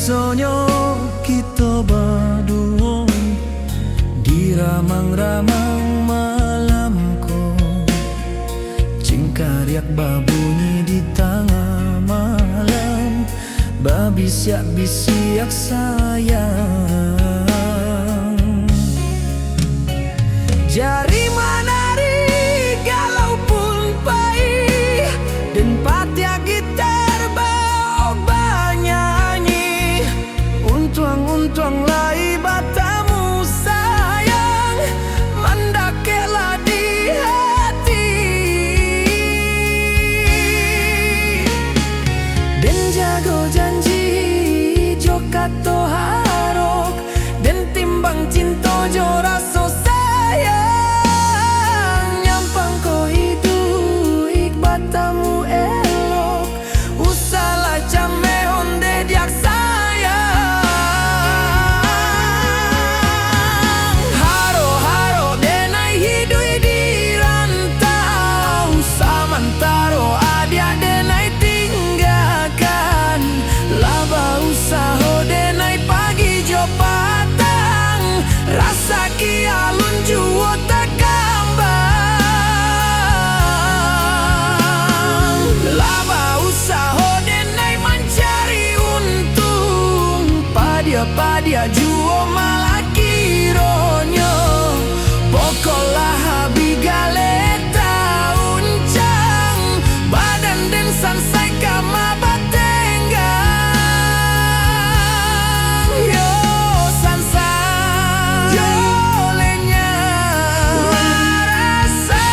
sonyo kita berdua di ramang-ramang malamku, cengkariak babunyi di tengah malam, babi siak-bisiak sayang. Jari menari galau pun pahit, dan patiak gitar bawa bernyanyi. Untuang-untuang lai batamu sayang, mendakelah di hati. Dan jago janji jokat to harok, dan timbang cinta jo raso sayang. Nyampang ko hidup batamu elok, usalah came onde diak sayang. Haro-haro denai hidup di rantau, samantaro adia denai tinggalkan. Laba usaho denai pagi jo patang, rasa ki alun juo tak kambang. Laba usaho denai mencari untung, padia juo malah kironyo. Pokolah habi galeta uncang, badan den sansai kama batenggang. Yo sansai yo lenya rasa.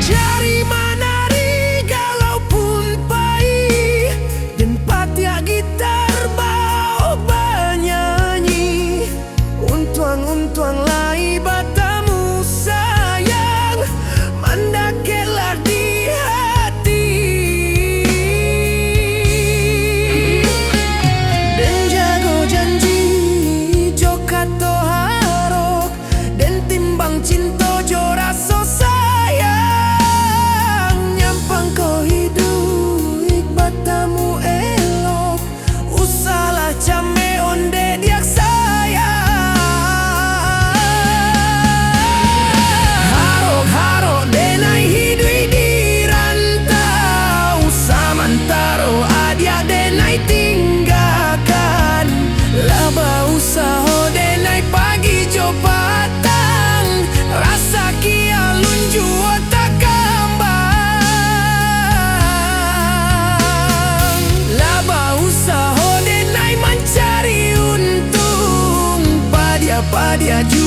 Jari menari galau pun pahit, dan patiak gitar bawa bernyanyi. Untuang-untuang lai batamu sayang, mendakelah di hati. Dan jago janji jokat to harok, dan timbang cinta jo raso sayang. Nyampang ko hidup batamu elok, usalah came onde diak sayang. Harok-harok denai hidup di rantau, samantaro adia denai tinggalkan. Laba usaho denai pagi jo patang, rasa ki alun juo tak kambang. Laba usaho denai mencari untung, padia juo